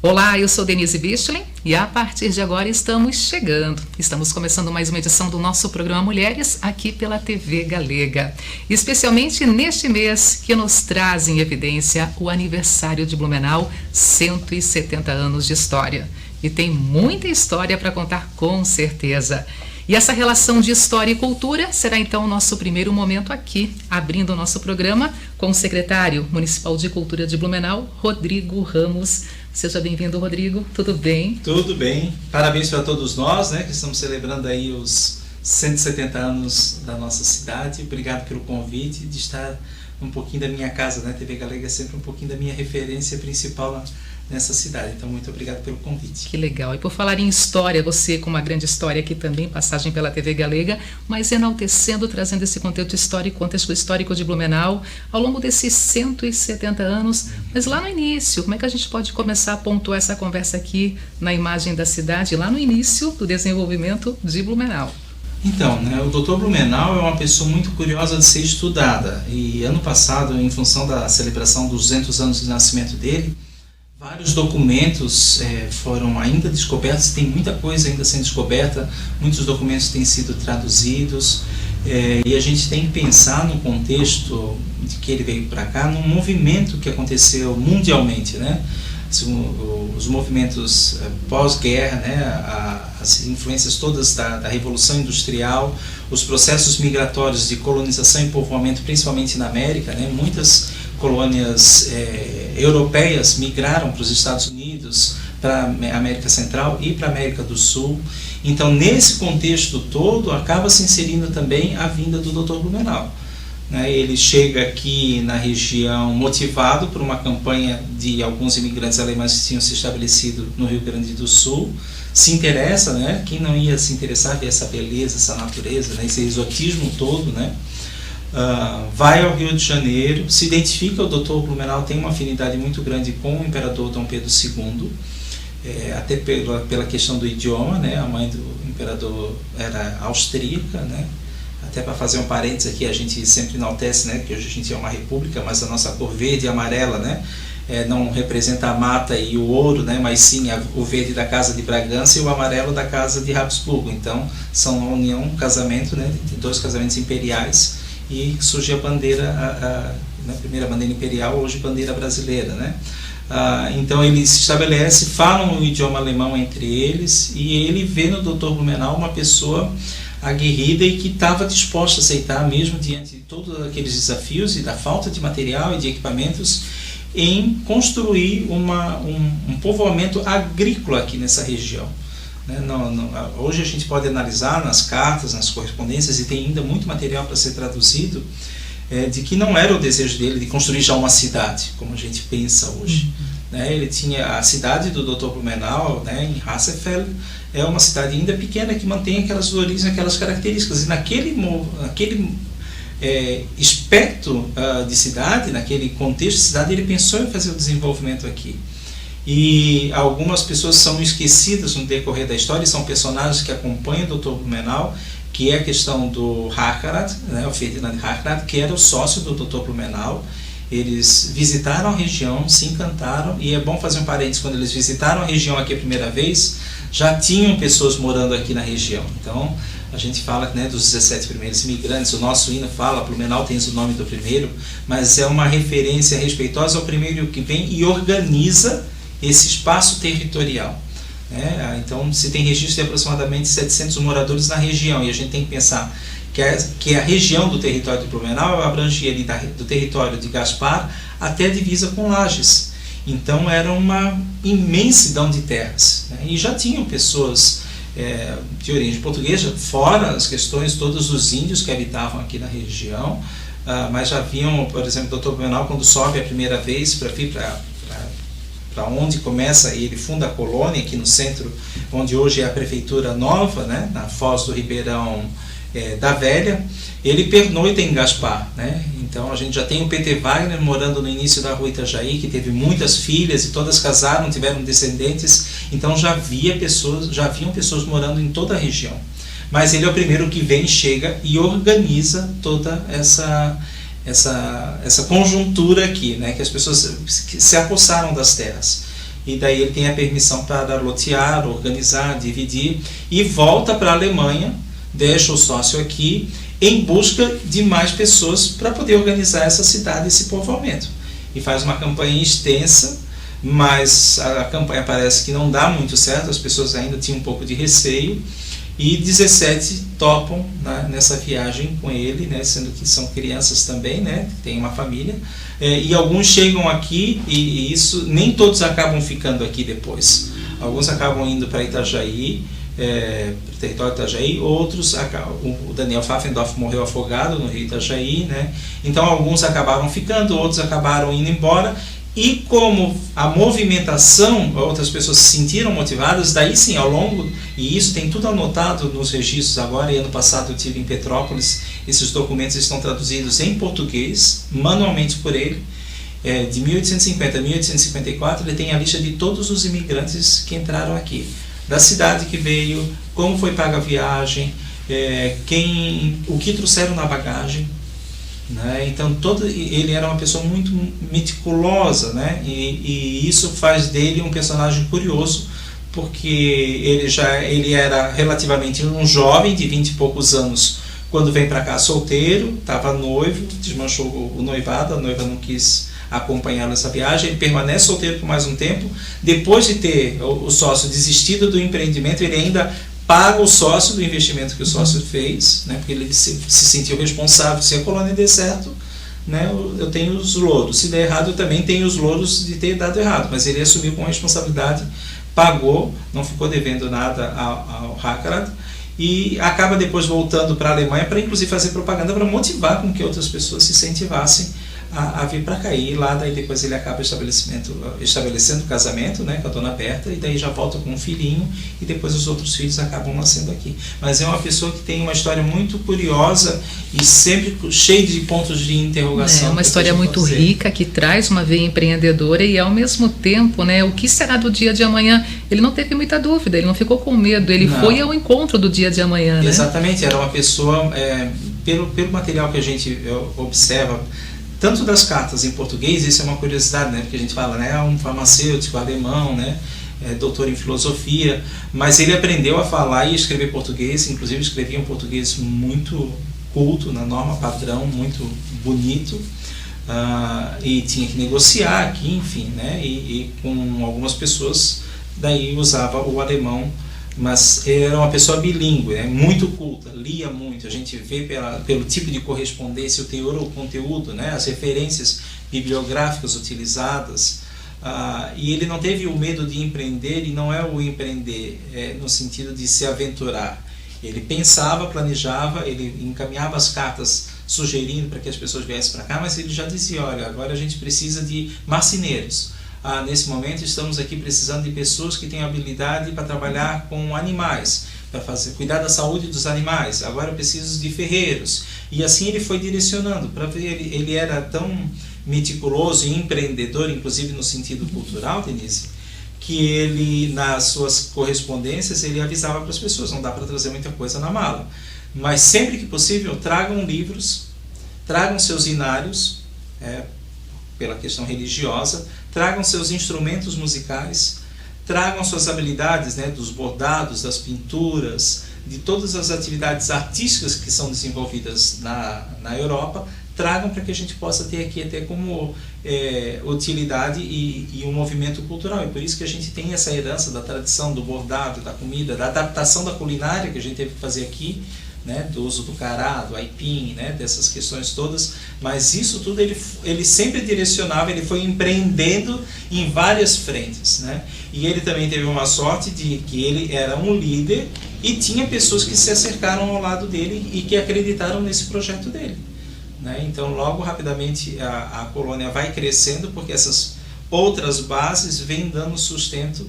Olá, eu sou Denise Bichling e a partir de agora estamos chegando. Estamos começando mais uma edição do nosso programa Mulheres aqui pela TV Galega. Especialmente neste mês que nos traz em evidência o aniversário de Blumenau, 170 anos de história. E tem muita história para contar com certeza. E essa relação de história e cultura será então o nosso primeiro momento aqui, abrindo o nosso programa com o secretário municipal de Cultura de Blumenau, Rodrigo Ramos. Seja bem-vindo, Rodrigo. Tudo bem? Tudo bem. Parabéns para todos nós, né, que estamos celebrando aí os 170 anos da nossa cidade. Obrigado pelo convite de estar um pouquinho da minha casa, né? TV Galega é sempre um pouquinho da minha referência principal nessa cidade. Então, muito obrigado pelo convite. Que legal. E por falar em história, você com uma grande história aqui também, passagem pela TV Galega, mas enaltecendo, trazendo esse contexto histórico de Blumenau, ao longo desses 170 anos. Mas lá no início, como é que a gente pode começar a pontuar essa conversa aqui na imagem da cidade, lá no início do desenvolvimento de Blumenau? Então, né, o Dr. Blumenau é uma pessoa muito curiosa de ser estudada. E ano passado, em função da celebração dos 200 anos de nascimento dele, vários documentos foram ainda descobertos, tem muita coisa ainda sendo descoberta, muitos documentos têm sido traduzidos, e a gente tem que pensar no contexto de que ele veio para cá, num movimento que aconteceu mundialmente, né? Os movimentos pós-guerra, né? As influências todas da Revolução Industrial, os processos migratórios de colonização e povoamento, principalmente na América, né? Muitas colônias europeias migraram para os Estados Unidos, para a América Central e para a América do Sul. Então, nesse contexto todo, acaba se inserindo também a vinda do Dr. Blumenau. Ele chega aqui na região motivado por uma campanha de alguns imigrantes alemães que tinham se estabelecido no Rio Grande do Sul. Se interessa, né? Quem não ia se interessar ver essa beleza, essa natureza, né? Esse exotismo todo, né? Vai ao Rio de Janeiro, se identifica. O Dr. Blumenau tem uma afinidade muito grande com o imperador Dom Pedro II, até pela questão do idioma, né? A mãe do imperador era austríaca, né? Até para fazer um parênteses aqui, a gente sempre enaltece, né, que hoje a gente é uma república, mas a nossa cor verde e amarela, né, não representa a mata e o ouro, né, mas sim o verde da Casa de Bragança e o amarelo da Casa de Habsburgo. Então, são uma união, um casamento, né, de dois casamentos imperiais, e surge a bandeira, a primeira bandeira imperial, hoje bandeira brasileira, né. Então ele se estabelece, falam o idioma alemão entre eles, e ele vê no Dr. Blumenau uma pessoa aguerrida e que estava disposta a aceitar, mesmo diante de todos aqueles desafios e da falta de material e de equipamentos, em construir um povoamento agrícola aqui nessa região. Hoje a gente pode analisar nas cartas, nas correspondências, e tem ainda muito material para ser traduzido, de que não era o desejo dele de construir já uma cidade, como a gente pensa hoje. Ele tinha a cidade do Dr. Blumenau, né, em Hassefeld, é uma cidade ainda pequena que mantém aquelas origens, aquelas características. E naquele espectro de cidade, naquele contexto de cidade, ele pensou em fazer o desenvolvimento aqui. E algumas pessoas são esquecidas no decorrer da história, são personagens que acompanham o Dr. Blumenau, que é a questão do Harkarad, né, o Ferdinand Harkarad, que era o sócio do Dr. Blumenau. Eles visitaram a região, se encantaram, e é bom fazer um parênteses, quando eles visitaram a região aqui a primeira vez, já tinham pessoas morando aqui na região. Então, a gente fala, né, dos 17 primeiros imigrantes, o nosso hino fala, Blumenau tem o nome do primeiro, mas é uma referência respeitosa ao primeiro que vem e organiza esse espaço territorial. Então, se tem registro de aproximadamente 700 moradores na região, e a gente tem que pensar que a região do território de Blumenau abrangia ali do território de Gaspar até a divisa com Lages. Então era uma imensidão de terras, né? E já tinham pessoas de origem portuguesa, fora as questões, todos os índios que habitavam aqui na região, mas já haviam, por exemplo, o Dr. Blumenau, quando sobe a primeira vez para vir para onde começa, e ele funda a colônia aqui no centro, onde hoje é a prefeitura nova, né, na Foz do Ribeirão da Velha, ele pernoita em Gaspar, né? Então a gente já tem o P.T. Wagner morando no início da rua Itajaí, que teve muitas filhas e todas casaram, tiveram descendentes, então já haviam pessoas morando em toda a região. Mas ele é o primeiro que vem, chega e organiza toda essa conjuntura aqui, né? Que as pessoas se apossaram das terras. e daí ele tem a permissão para lotear, organizar, dividir, e volta para a Alemanha, deixa o sócio aqui, em busca de mais pessoas para poder organizar essa cidade, esse povoamento. E faz uma campanha extensa, mas a campanha parece que não dá muito certo, as pessoas ainda tinham um pouco de receio, e 17 topam, né, nessa viagem com ele, né, sendo que são crianças também, né, tem uma família, e alguns chegam aqui, e isso nem todos acabam ficando aqui depois. Alguns acabam indo para Itajaí, território de Itajaí, outros, o Daniel Pfaffendorf morreu afogado no rio Itajaí, né, então alguns acabaram ficando, outros acabaram indo embora. E como a movimentação, outras pessoas se sentiram motivadas, daí sim, ao longo, e isso tem tudo anotado nos registros agora, e ano passado eu estive em Petrópolis, esses documentos estão traduzidos em português, manualmente por ele, de 1850 a 1854, ele tem a lista de todos os imigrantes que entraram aqui, da cidade que veio, como foi paga a viagem, o que trouxeram na bagagem, né? Então ele era uma pessoa muito meticulosa, né? E isso faz dele um personagem curioso, porque ele era relativamente um jovem de 20 e poucos anos quando vem para cá solteiro, estava noivo, desmanchou o noivado, a noiva não quis acompanhá-lo nessa viagem, ele permanece solteiro por mais um tempo, depois de ter o sócio desistido do empreendimento, ele ainda paga o sócio do investimento que o sócio fez, né, porque ele se sentiu responsável. Se a colônia der certo, né, eu tenho os louros. Se der errado, eu também tenho os louros de ter dado errado. Mas ele assumiu com responsabilidade, pagou, não ficou devendo nada ao Hackrat, e acaba depois voltando para a Alemanha para inclusive fazer propaganda para motivar com que outras pessoas se incentivassem a vir para cá. E lá daí depois ele acaba estabelecendo o casamento, né, com a dona Berta, e daí já volta com um filhinho, e depois os outros filhos acabam nascendo aqui. Mas é uma pessoa que tem uma história muito curiosa e sempre cheia de pontos de interrogação. É uma história muito rica, que traz uma veia empreendedora, e ao mesmo tempo, né, o que será do dia de amanhã? Ele não teve muita dúvida, ele não ficou com medo, ele foi ao encontro do dia de amanhã, né? Exatamente, era uma pessoa, pelo material que a gente observa, tanto das cartas em português, isso é uma curiosidade, né? Porque a gente fala, né, um farmacêutico alemão, né, doutor em filosofia, mas ele aprendeu a falar e escrever português, inclusive escrevia um português muito culto, na norma padrão, muito bonito, e tinha que negociar aqui, enfim, né, e com algumas pessoas, daí usava o alemão, mas ele era uma pessoa bilíngue, né, muito culta, lia muito, a gente vê pelo tipo de correspondência, o teor ou o conteúdo, né, as referências bibliográficas utilizadas, e ele não teve o medo de empreender, e não é o empreender no sentido de se aventurar. Ele pensava, planejava, ele encaminhava as cartas sugerindo para que as pessoas viessem para cá, mas ele já dizia, olha, agora a gente precisa de marceneiros. Nesse momento estamos aqui precisando de pessoas que tenham habilidade para trabalhar com animais, para cuidar da saúde dos animais. Agora eu preciso de ferreiros. E assim ele foi direcionando. Ele era tão meticuloso e empreendedor, inclusive no sentido cultural, Denise, que ele, nas suas correspondências, ele avisava para as pessoas, não dá para trazer muita coisa na mala, mas sempre que possível tragam livros, tragam seus inários, pela questão religiosa, tragam seus instrumentos musicais, tragam suas habilidades, né, dos bordados, das pinturas, de todas as atividades artísticas que são desenvolvidas na Europa, tragam para que a gente possa ter aqui até como utilidade e um movimento cultural. E por isso que a gente tem essa herança da tradição, do bordado, da comida, da adaptação da culinária que a gente teve que fazer aqui, né, do uso do cará, do aipim, né, dessas questões todas, mas isso tudo ele sempre direcionava, ele foi empreendendo em várias frentes, né, e ele também teve uma sorte de que ele era um líder e tinha pessoas que se acercaram ao lado dele e que acreditaram nesse projeto dele, né, então logo rapidamente a colônia vai crescendo porque essas outras bases vêm dando sustento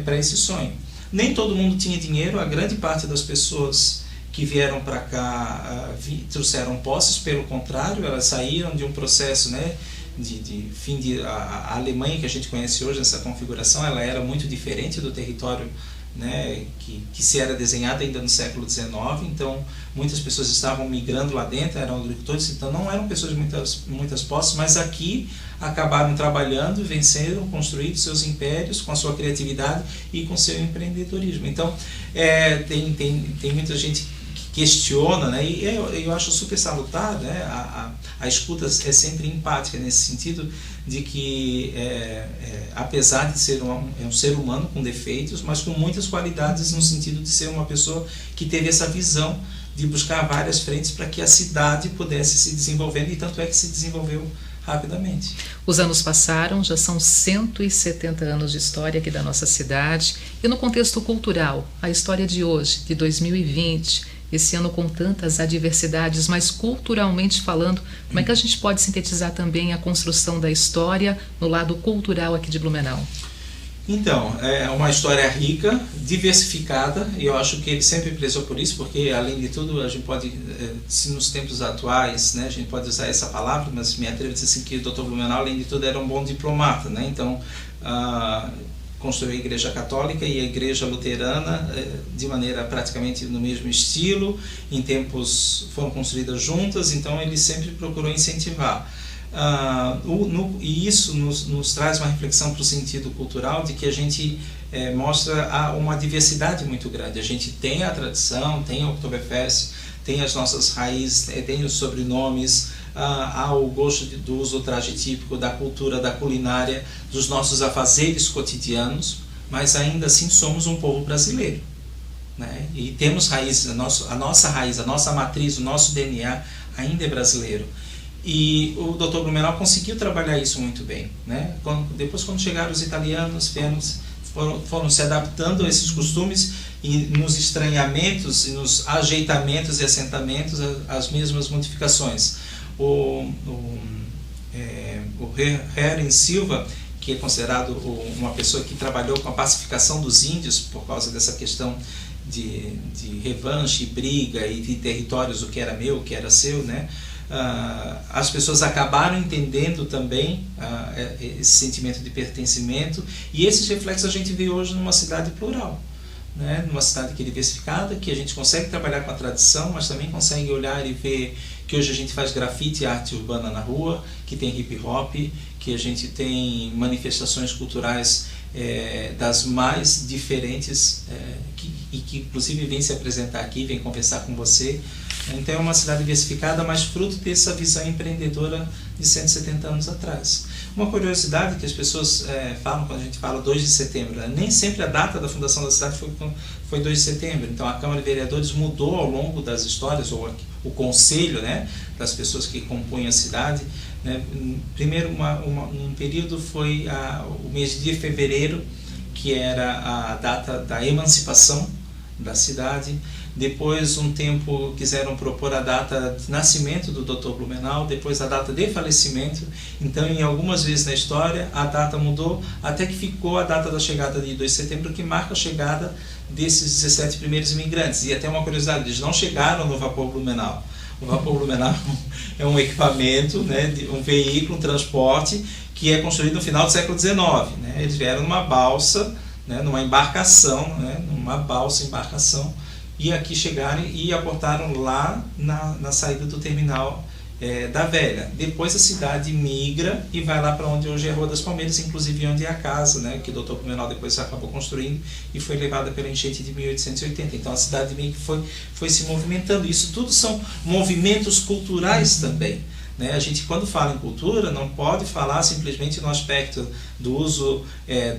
para esse sonho. Nem todo mundo tinha dinheiro, a grande parte das pessoas que vieram para cá trouxeram posses, pelo contrário, elas saíram de um processo, né, a Alemanha que a gente conhece hoje, essa configuração, ela era muito diferente do território né, que se era desenhada ainda no século XIX, então muitas pessoas estavam migrando lá dentro, eram agricultores, então não eram pessoas de muitas posses, mas aqui acabaram trabalhando, venceram, construíram seus impérios com a sua criatividade e com seu empreendedorismo. Então tem muita gente que questiona, né, e eu acho super salutar, né, a escuta é sempre empática nesse sentido de que apesar de ser um ser humano com defeitos, mas com muitas qualidades no sentido de ser uma pessoa que teve essa visão de buscar várias frentes para que a cidade pudesse se desenvolvendo, e tanto é que se desenvolveu rapidamente. Os anos passaram, já são 170 anos de história aqui da nossa cidade, e no contexto cultural, a história de hoje, de 2020, esse ano com tantas adversidades, mas culturalmente falando, como é que a gente pode sintetizar também a construção da história no lado cultural aqui de Blumenau? Então, é uma história rica, diversificada, e eu acho que ele sempre prezou por isso, porque além de tudo a gente pode, se nos tempos atuais, né, a gente pode usar essa palavra, mas me atrevo a dizer assim que o Dr. Blumenau, além de tudo, era um bom diplomata, né? Então, construiu a Igreja Católica e a Igreja Luterana de maneira praticamente no mesmo estilo, em tempos foram construídas juntas, então ele sempre procurou incentivar. E isso nos traz uma reflexão para o sentido cultural de que a gente mostra uma diversidade muito grande. A gente tem a tradição, tem o Oktoberfest, tem as nossas raízes, tem os sobrenomes, há o gosto do uso do traje típico, da cultura, da culinária, dos nossos afazeres cotidianos, mas ainda assim somos um povo brasileiro, né? E temos raízes, a nossa raiz, a nossa matriz, o nosso DNA ainda é brasileiro. E o Dr. Blumenau conseguiu trabalhar isso muito bem, né? Depois, quando chegaram os italianos, foram se adaptando a esses costumes, e nos estranhamentos, e nos ajeitamentos e assentamentos, as mesmas modificações. O Heren Silva, que é considerado uma pessoa que trabalhou com a pacificação dos índios por causa dessa questão de revanche, briga e de territórios, o que era meu, o que era seu, né? As pessoas acabaram entendendo também esse sentimento de pertencimento, e esses reflexos a gente vê hoje numa cidade plural, né? Numa cidade que é diversificada, que a gente consegue trabalhar com a tradição, mas também consegue olhar e ver que hoje a gente faz grafite e arte urbana na rua, que tem hip hop, que a gente tem manifestações culturais das mais diferentes, e que inclusive vem se apresentar aqui, vem conversar com você. Então é uma cidade diversificada, mas fruto dessa visão empreendedora de 170 anos atrás. Uma curiosidade que as pessoas falam quando a gente fala 2 de setembro, né? Nem sempre a data da fundação da cidade foi 2 de setembro, então a Câmara de Vereadores mudou ao longo das histórias, ou o conselho, né, das pessoas que compunham a cidade, né? Primeiro, num período foi o mês de fevereiro, que era a data da emancipação da cidade. Depois, um tempo, quiseram propor a data de nascimento do Dr. Blumenau, depois a data de falecimento. Então, em algumas vezes na história, a data mudou, até que ficou a data da chegada de 2 de setembro, que marca a chegada desses 17 primeiros imigrantes. E até uma curiosidade, eles não chegaram no vapor Blumenau. O vapor Blumenau é um equipamento, né, um veículo, um transporte, que é construído no final do século XIX. Né? Eles vieram numa balsa, né, numa embarcação, né, numa balsa-embarcação, e aqui chegaram e aportaram lá na saída do terminal da Velha. Depois a cidade migra e vai lá para onde hoje é a Rua das Palmeiras, inclusive onde é a casa, né, que o Dr. Blumenau depois acabou construindo e foi levada pela enchente de 1880. Então a cidade meio que foi se movimentando. Isso tudo são movimentos culturais também. Né? A gente, quando fala em cultura, não pode falar simplesmente no aspecto do uso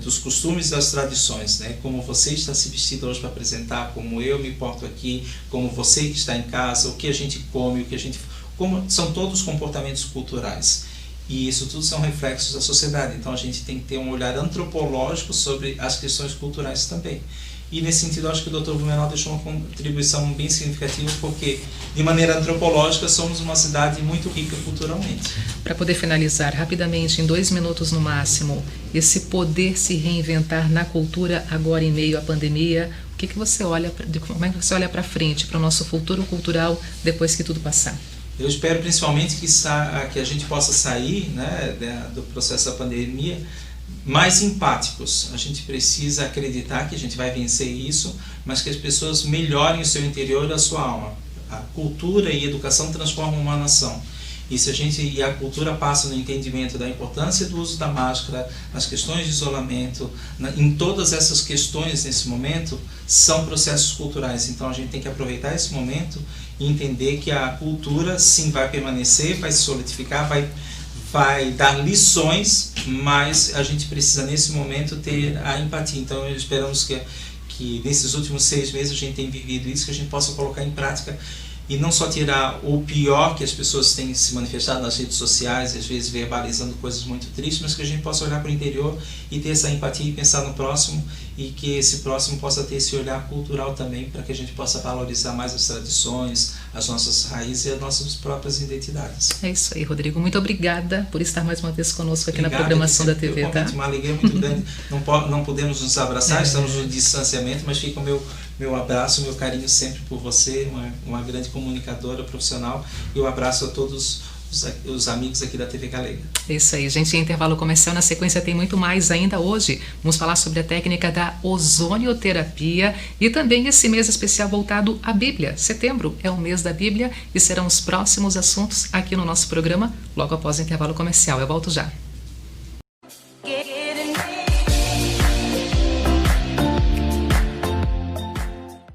dos costumes e das tradições, né? Como você está se vestido hoje para apresentar, como eu me porto aqui, como você que está em casa, o que a gente come, o que a gente... são todos comportamentos culturais. E isso tudo são reflexos da sociedade. Então a gente tem que ter um olhar antropológico sobre as questões culturais também. E nesse sentido, acho que o Dr. Blumenau deixou uma contribuição bem significativa, porque, de maneira antropológica, somos uma cidade muito rica culturalmente. Para poder finalizar rapidamente, em 2 minutos no máximo, esse poder se reinventar na cultura agora em meio à pandemia, como é que você olha para frente, para o nosso futuro cultural depois que tudo passar? Eu espero principalmente que a gente possa sair, né, do processo da pandemia mais empáticos. A gente precisa acreditar que a gente vai vencer isso, mas que as pessoas melhorem o seu interior e a sua alma. A cultura e a educação transformam uma nação. E a cultura passa no entendimento da importância do uso da máscara, nas questões de isolamento, em todas essas questões nesse momento, são processos culturais. Então a gente tem que aproveitar esse momento e entender que a cultura sim vai permanecer, vai se solidificar, vai dar lições, mas a gente precisa nesse momento ter a empatia. Então esperamos que nesses últimos 6 meses a gente tem vivido isso, que a gente possa colocar em prática e não só tirar o pior que as pessoas têm se manifestado nas redes sociais, às vezes verbalizando coisas muito tristes, mas que a gente possa olhar para o interior e ter essa empatia e pensar no próximo, e que esse próximo possa ter esse olhar cultural também, para que a gente possa valorizar mais as tradições, as nossas raízes e as nossas próprias identidades. É isso aí, Rodrigo. Muito obrigada por estar mais uma vez conosco aqui. Obrigado, na programação da TV. Uma alegria muito grande. Não podemos nos abraçar, estamos no distanciamento, mas fica o meu abraço, meu carinho sempre por você, uma grande comunicadora profissional, e um abraço a todos os amigos aqui da TV Galega. É isso aí, gente. Intervalo comercial. Na sequência tem muito mais ainda hoje. Vamos falar sobre a técnica da ozonioterapia e também esse mês especial voltado à Bíblia. Setembro é o mês da Bíblia e serão os próximos assuntos aqui no nosso programa, logo após o intervalo comercial. Eu volto já.